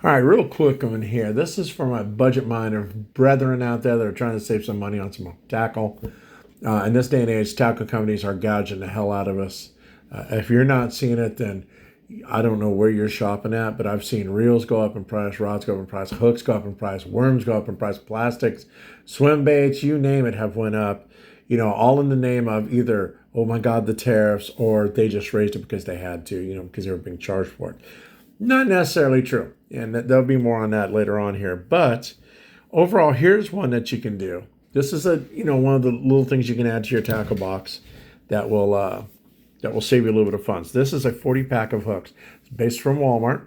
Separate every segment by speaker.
Speaker 1: All right, real quick on here. This is for my budget miner brethren out there that are trying to save some money on some tackle. In this day and age, tackle companies are gouging the hell out of us. If you're not seeing it, then I don't know where you're shopping at, but I've seen reels go up in price, rods go up in price, hooks go up in price, worms go up in price, plastics, swim baits, you name it, have went up. All in the name of either, oh my God, the tariffs, or they just raised it because they had to, because they were being charged for it. Not necessarily true. And there'll be more on that later on here. But overall, here's one that you can do. This is one of the little things you can add to your tackle box that will save you a little bit of funds. This is a 40 pack of hooks. It's based from Walmart.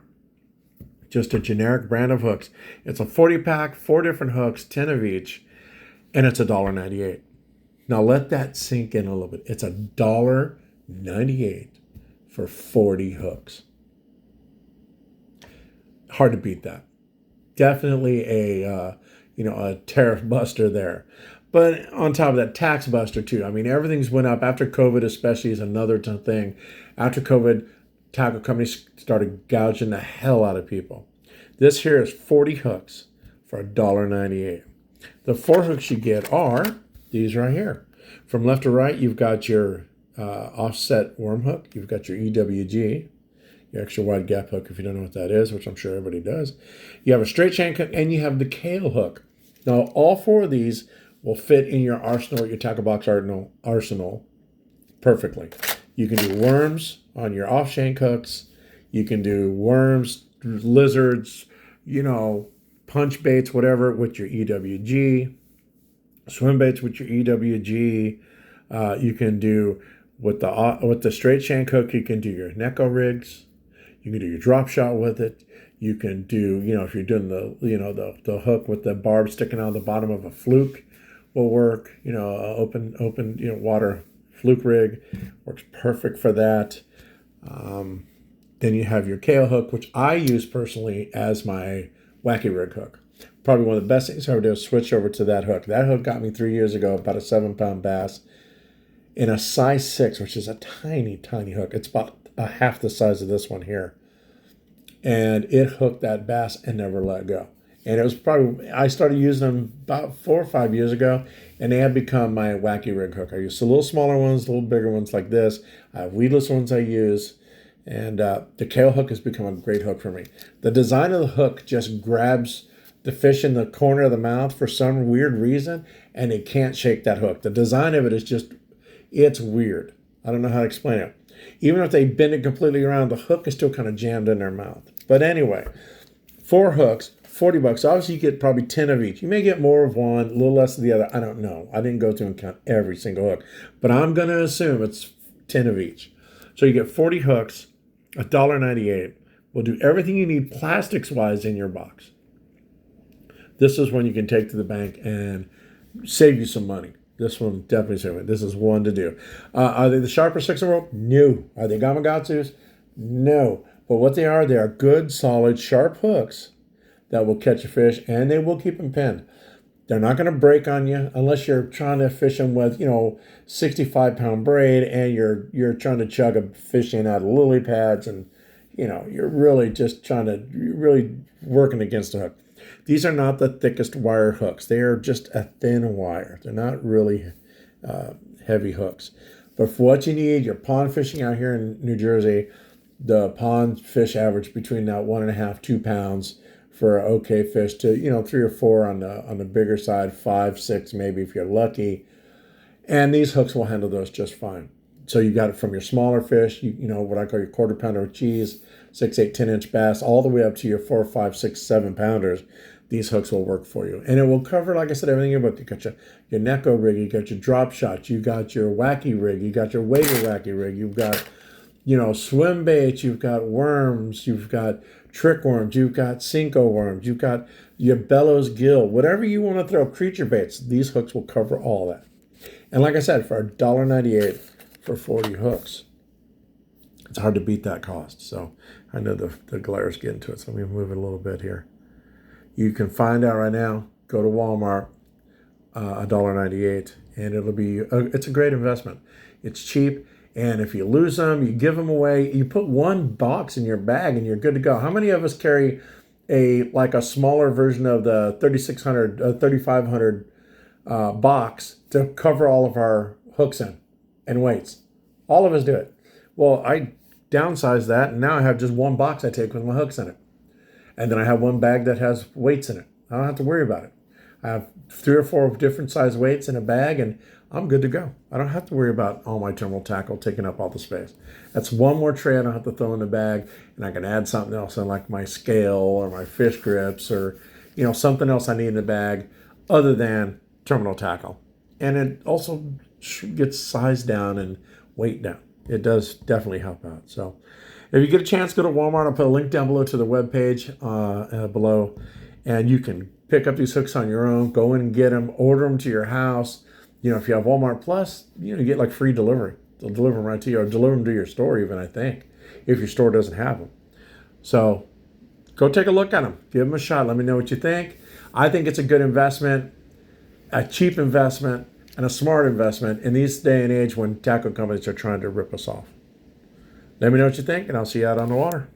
Speaker 1: Just a generic brand of hooks. It's a 40 pack, 4 different hooks, 10 of each, and it's $1.98. Now let that sink in a little bit. It's $1.98 for 40 hooks. Hard to beat that. Definitely a tariff buster there. But on top of that, tax buster too. I mean, everything's went up after COVID, especially is another thing. After COVID, tackle companies started gouging the hell out of people. This here is 40 hooks for $1.98. The 4 hooks you get are these right here. From left to right, you've got your offset worm hook. You've got your EWG, your extra wide gap hook, if you don't know what that is, which I'm sure everybody does. You have a straight shank hook, and you have the Kale hook. Now, all 4 of these will fit in your arsenal, your tackle box arsenal perfectly. You can do worms on your off shank hooks. You can do worms, lizards, punch baits, whatever, with your EWG. Swim baits with your EWG. You can do with the straight shank hook. You can do your Neko rigs. You can do your drop shot with it. You can do, if you're doing the hook with the barb sticking out the bottom of a fluke, will work. Open water fluke rig works perfect for that. Then you have your Kale hook, which I use personally as my wacky rig hook. Probably one of the best things I ever did was switch over to that hook. That hook got me 3 years ago about a 7-pound bass in a size 6, which is a tiny, tiny hook. It's about half the size of this one here. And it hooked that bass and never let go. And it was probably, I started using them about 4 or 5 years ago, and they have become my wacky rig hook. I use the little smaller ones, the little bigger ones like this. I have weedless ones I use. And the Kale hook has become a great hook for me. The design of the hook just grabs the fish in the corner of the mouth for some weird reason, and it can't shake that hook. The design of it is just, it's weird. I don't know how to explain it. Even if they bend it completely around, the hook is still kind of jammed in their mouth. But anyway, 4 hooks, $40. Obviously, you get probably 10 of each. You may get more of one, a little less of the other. I don't know. I didn't go through and count every single hook. But I'm going to assume it's 10 of each. So you get 40 hooks, $1.98. Will do everything you need plastics-wise in your box. This is one you can take to the bank and save you some money. This one definitely saving it. This is one to do. Are they the sharpest hooks in the world? No. Are they Gamakatsus? No. But what they are good, solid, sharp hooks that will catch a fish, and they will keep them pinned. They're not going to break on you unless you're trying to fish them with, 65-pound braid, and you're trying to chug a fish in out of lily pads, and you're really just you're really working against the hook. These are not the thickest wire hooks. They are just a thin wire. They're not really heavy hooks. But for what you need, you're pond fishing out here in New Jersey, the pond fish average between now 1.5, 2 pounds for an okay fish to 3 or 4 on the bigger side, 5, 6 maybe if you're lucky. And these hooks will handle those just fine. So you got it from your smaller fish, what I call your quarter pounder of cheese, 6, 8, 10-inch bass, all the way up to your 4, 5, 6, 7 pounders. These hooks will work for you. And it will cover, like I said, everything in your book. You got your Neko rig, you got your drop shot, you got your wacky rig, you got your wager wacky rig, you've got, swim baits, you've got worms, you've got trick worms, you've got Cinco worms, you've got your bellows gill, whatever you want to throw, creature baits, these hooks will cover all that. And like I said, for $1.98 for 40 hooks, it's hard to beat that cost. So I know the glare's getting to it, so let me move it a little bit here. You can find out right now, go to Walmart, $1.98, and it's a great investment. It's cheap, and if you lose them, you give them away. You put one box in your bag, and you're good to go. How many of us carry like a smaller version of the 3600, 3500 box to cover all of our hooks in and weights. All of us do it. Well, I downsized that, and now I have just one box I take with my hooks in it. And then I have one bag that has weights in it. I don't have to worry about it. I have 3 or 4 different size weights in a bag, and I'm good to go. I don't have to worry about all my terminal tackle taking up all the space. That's one more tray I don't have to throw in the bag, and I can add something else in, like my scale or my fish grips or something else I need in the bag other than terminal tackle. And it also gets size down and weight down. It does definitely help out. So if you get a chance, go to Walmart. I'll put a link down below to the webpage below, and you can pick up these hooks on your own. Go in and get them, order them to your house. If you have Walmart Plus, you get like free delivery. They'll deliver them right to you, or deliver them to your store even, I think, if your store doesn't have them. So go take a look at them. Give them a shot. Let me know what you think. I think it's a good investment, a cheap investment, and a smart investment in this day and age when tackle companies are trying to rip us off. Let me know what you think, and I'll see you out on the water.